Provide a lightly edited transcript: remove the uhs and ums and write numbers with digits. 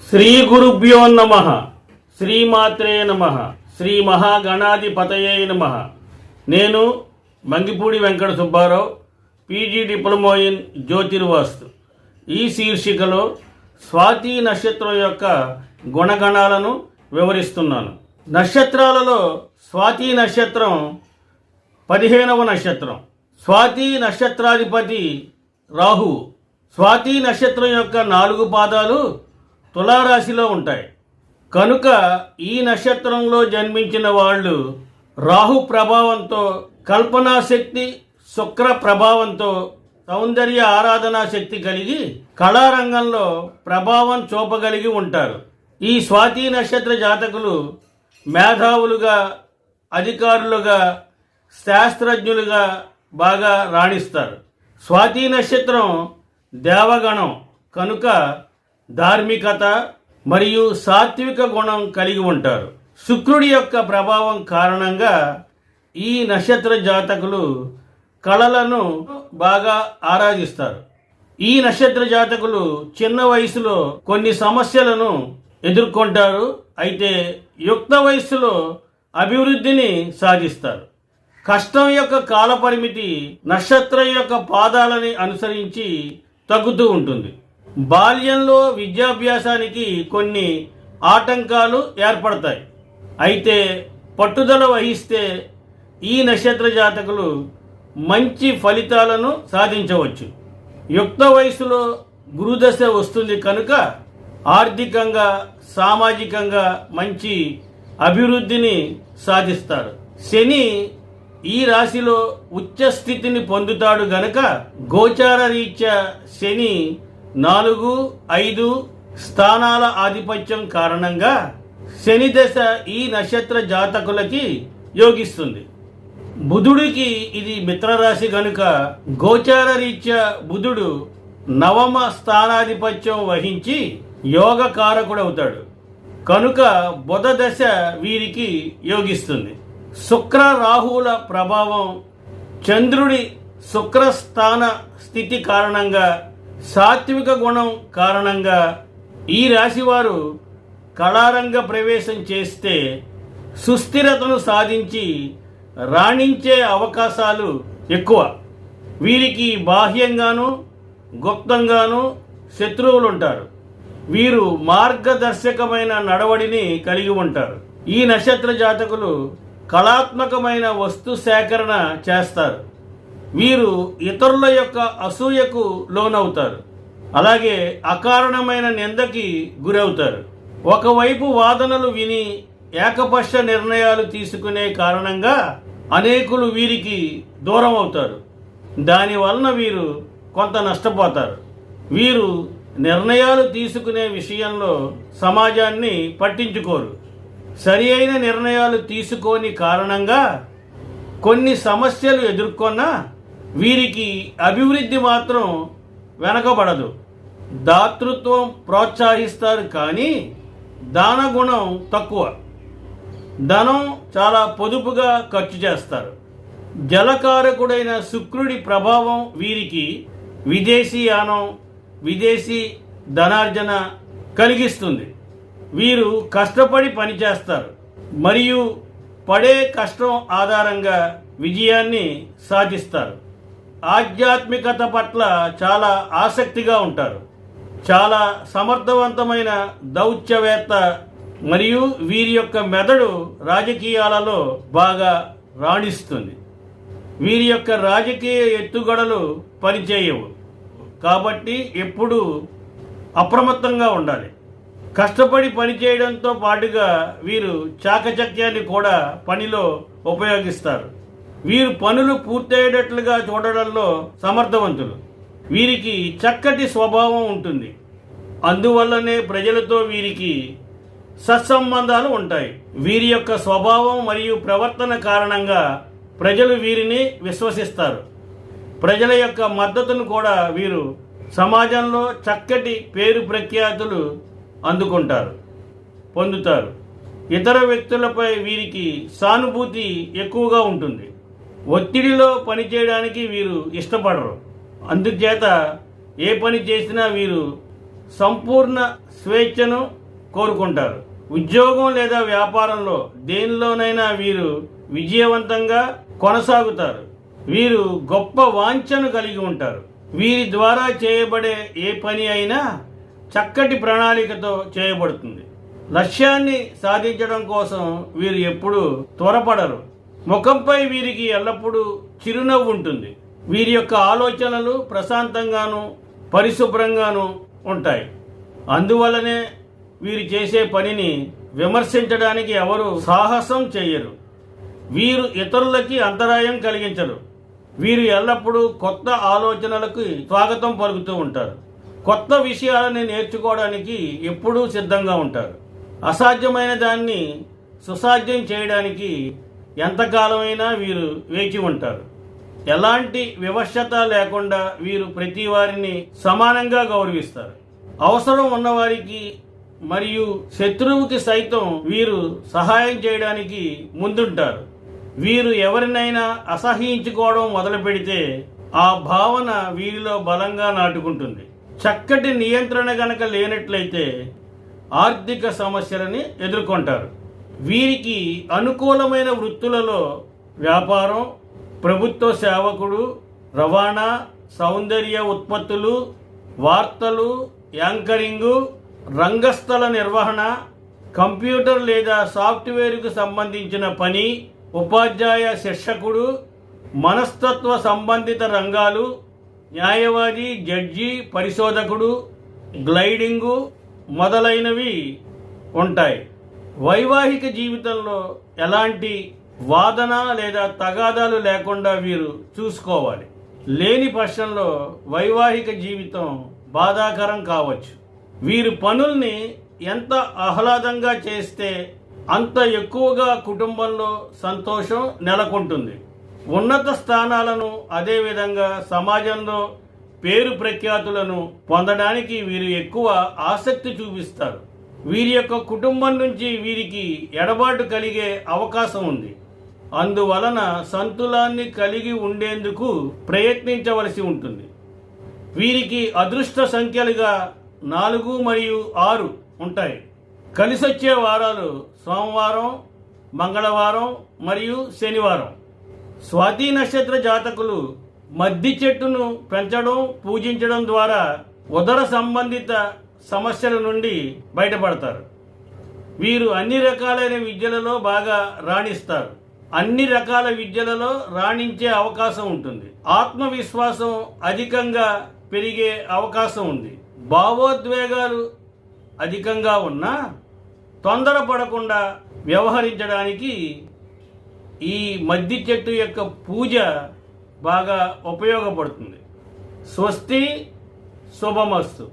శ్రీ గురుభ్యో నమః. శ్రీమాత్రే నమః. శ్రీ మహాగణాధిపతయే నమః. నేను Mangipudi Venkata Subbarao, PG diploma in జ్యోతిర్వాస్తు. ఈ శీర్షికలో స్వాతి నక్షత్రం యొక్క గుణగణాలను వివరిస్తున్నాను. నక్షత్రాలలో స్వాతి నక్షత్రం 15వ నక్షత్రం. స్వాతి నక్షత్రాధిపతి రాహువు. స్వాతి నక్షత్రం యొక్క 4 పాదాలు తులారాశిలో ఉంటాయి. కనుక ఈ నక్షత్రంలో జన్మించిన వాళ్ళు రాహు ప్రభావంతో, కల్పనా శక్తి, శుక్ర ప్రభావంతో సౌందర్య ఆరాధనా శక్తి కలిగి కళారంగంలో ప్రభావం చూపగలిగి ఉంటారు. ఈ స్వాతి నక్షత్ర జాతకులు మేధావులుగా, అధికారులుగా, శాస్త్రజ్ఞులుగా బాగా రాణిస్తారు. స్వాతి నక్షత్రం దేవగణం కనుక ధార్మికత మరియు సాత్విక గుణం కలిగి ఉంటారు. శుక్రుడి యొక్క ప్రభావం కారణంగా ఈ నక్షత్ర జాతకులు కళలను బాగా ఆరాధిస్తారు. ఈ నక్షత్ర జాతకులు చిన్న వయసులో కొన్ని సమస్యలను ఎదుర్కొంటారు. అయితే యుక్త వయస్సులో అభివృద్ధిని సాధిస్తారు. కష్టం యొక్క కాలపరిమితి నక్షత్రం యొక్క పాదాలని అనుసరించి తగ్గుతూ ఉంటుంది. బాల్యంలో విద్యాభ్యాసానికి కొన్ని ఆటంకాలు ఏర్పడతాయి. అయితే పట్టుదల వహిస్తే ఈ నక్షత్ర జాతకులు మంచి ఫలితాలను సాధించవచ్చు. యుక్త వయసులో గురుదశ వస్తుంది కనుక ఆర్థికంగా, సామాజికంగా మంచి అభివృద్ధిని సాధిస్తారు. శని ఈ రాశిలో ఉచ్చ స్థితిని పొందుతాడు గనక గోచార రీత్యా శని 4, 5 స్థానాల ఆధిపత్యం కారణంగా శని దశ ఈ నక్షత్ర జాతకులకి యోగిస్తుంది. బుధుడికి ఇది మిత్రరాశి గనుక గోచార రీత్యా బుధుడు 9వ స్థానాధిపత్యం వహించి యోగ కారకుడవుతాడు. కనుక బుధ దశ వీరికి యోగిస్తుంది. శుక్ర రాహువుల ప్రభావం, చంద్రుడి శుక్రస్థాన స్థితి కారణంగా, సాత్విక గుణం కారణంగా ఈ రాశివారు కళారంగ ప్రవేశం చేస్తే సుస్థిరతను సాధించి రాణించే అవకాశాలు ఎక్కువ. వీరికి బాహ్యంగాను, గుప్తంగాను శత్రువులు ఉంటారు. వీరు మార్గదర్శకమైన నడవడిని కలిగి ఉంటారు. ఈ నక్షత్ర జాతకులు కళాత్మకమైన వస్తు సేకరణ చేస్తారు. వీరు ఇతరుల యొక్క అసూయకు లోనవుతారు. అలాగే అకారణమైన నిందకి గురవుతారు. ఒకవైపు వాదనలు విని ఏకపక్ష నిర్ణయాలు తీసుకునే కారణంగా అనేకులు వీరికి దూరం అవుతారు. దానివలన వీరు కొంత నష్టపోతారు. వీరు నిర్ణయాలు తీసుకునే విషయంలో సమాజాన్ని పట్టించుకోరు. సరి అయిన నిర్ణయాలు తీసుకోని కారణంగా కొన్ని సమస్యలు ఎదుర్కొన్నా వీరికి అభివృద్ధి మాత్రం వెనకబడదు. దాతృత్వం ప్రోత్సహిస్తారు కానీ దానగుణం తక్కువ. ధనం చాలా పొదుపుగా ఖర్చు చేస్తారు. జలకారకుడైన శుక్రుడి ప్రభావం వీరికి విదేశీయానం, విదేశీ ధనార్జన కలిగిస్తుంది. వీరు కష్టపడి పనిచేస్తారు మరియు పడే కష్టం ఆధారంగా విజయాన్ని సాధిస్తారు. ఆధ్యాత్మికత పట్ల చాలా ఆసక్తిగా ఉంటారు. చాలా సమర్థవంతమైన దౌత్యవేత్త మరియు వీరి యొక్క మెదడు రాజకీయాలలో బాగా రాణిస్తుంది. వీరి యొక్క రాజకీయ ఎత్తుగడలు పనిచేయవు కాబట్టి ఎప్పుడూ అప్రమత్తంగా ఉండాలి. కష్టపడి పనిచేయడంతో పాటుగా వీరు చాకచక్యాన్ని కూడా పనిలో ఉపయోగిస్తారు. వీరు పనులు పూర్తయ్యేటట్లుగా చూడడంలో సమర్థవంతులు. వీరికి చక్కటి స్వభావం ఉంటుంది. అందువల్లనే ప్రజలతో వీరికి సత్సంబంధాలు ఉంటాయి. వీరి యొక్క స్వభావం మరియు ప్రవర్తన కారణంగా ప్రజలు వీరిని విశ్వసిస్తారు. ప్రజల యొక్క మద్దతును కూడా వీరు సమాజంలో చక్కటి పేరు ప్రఖ్యాతులు పొందుతారు. ఇతర వ్యక్తులపై వీరికి సానుభూతి ఎక్కువగా ఉంటుంది. ఒత్తిడిలో పనిచేయడానికి వీరు ఇష్టపడరు. అందుచేత ఏ పని చేసినా వీరు సంపూర్ణ స్వేచ్ఛను కోరుకుంటారు. ఉద్యోగం లేదా వ్యాపారంలో దేనిలోనైనా వీరు విజయవంతంగా కొనసాగుతారు. వీరు గొప్ప వాంఛను కలిగి ఉంటారు. వీరి ద్వారా చేయబడే ఏ పని అయినా చక్కటి ప్రణాళికతో చేయబడుతుంది. లక్ష్యాన్ని సాధించడం కోసం వీరు ఎప్పుడూ త్వరపడరు. ముఖంపై వీరికి ఎల్లప్పుడూ చిరునవ్వు ఉంటుంది. వీరి యొక్క ఆలోచనలు ప్రశాంతంగాను పరిశుభ్రంగాను ఉంటాయి. అందువల్లనే వీరు చేసే పనిని విమర్శించడానికి ఎవరు సాహసం చేయరు. వీరు ఇతరులకి అంతరాయం కలిగించరు. వీరు ఎల్లప్పుడూ కొత్త ఆలోచనలకు స్వాగతం పలుకుతూ ఉంటారు. కొత్త విషయాలని నేర్చుకోవడానికి ఎప్పుడూ సిద్ధంగా ఉంటారు. అసాధ్యమైన దాన్ని సుసాధ్యం చేయడానికి ఎంతకాలమైనా వీరు వేచి ఉంటారు. ఎలాంటి వివక్షత లేకుండా వీరు ప్రతి వారిని సమానంగా గౌరవిస్తారు. అవసరం ఉన్నవారికి మరియు శత్రువుకి సైతం వీరు సహాయం చేయడానికి ముందుంటారు. వీరు ఎవరినైనా అసహ్యించుకోవడం మొదలు పెడితే ఆ భావన వీరిలో బలంగా నాటుకుంటుంది. చక్కటి నియంత్రణ గనక లేనట్లయితే ఆర్థిక సమస్యలని ఎదుర్కొంటారు. వీరికి అనుకూలమైన వృత్తులలో వ్యాపారం, ప్రభుత్వ సేవకుడు, రవాణా, సౌందర్య ఉత్పత్తులు, వార్తలు, యాంకరింగు, రంగస్థల నిర్వహణ, కంప్యూటర్ లేదా సాఫ్ట్వేర్కు సంబంధించిన పని, ఉపాధ్యాయ శిక్షకుడు, మనస్తత్వ సంబంధిత రంగాలు, న్యాయవాది, జడ్జి, పరిశోధకుడు, గ్లైడింగు మొదలైనవి ఉంటాయి. వైవాహిక జీవితంలో ఎలాంటి వాదన లేదా తగాదాలు లేకుండా వీరు చూసుకోవాలి. లేని పక్షంలో వైవాహిక జీవితం బాధాకరం కావచ్చు. వీరు పనుల్ని ఎంత ఆహ్లాదంగా చేస్తే అంత ఎక్కువగా కుటుంబంలో సంతోషం నెలకొంటుంది. ఉన్నత స్థానాలను అదేవిధంగా సమాజంలో పేరు ప్రఖ్యాతులను పొందడానికి వీరు ఎక్కువ ఆసక్తి చూపిస్తారు. వీరి యొక్క కుటుంబం నుంచి వీరికి ఎడబాటు కలిగే అవకాశం ఉంది. అందువలన సంతులాన్ని కలిగి ఉండేందుకు ప్రయత్నించవలసి ఉంటుంది. వీరికి అదృష్ట సంఖ్యలుగా 4 మరియు 6 ఉంటాయి. కలిసొచ్చే వారాలు సోమవారం, మంగళవారం మరియు శనివారం. స్వాతి నక్షత్ర జాతకులు మద్ది చెట్టును పెంచడం, పూజించడం ద్వారా ఉదర సంబంధిత సమస్యల నుండి బయటపడతారు. వీరు అన్ని రకాలైన విద్యలలో బాగా రాణిస్తారు. అన్ని రకాల విద్యలలో రాణించే అవకాశం ఉంటుంది. ఆత్మవిశ్వాసం అధికంగా పెరిగే అవకాశం ఉంది. భావోద్వేగాలు అధికంగా ఉన్నా తొందరపడకుండా వ్యవహరించడానికి ఈ మద్ది చెట్టు యొక్క పూజ బాగా ఉపయోగపడుతుంది. స్వస్తి, శుభమస్తు.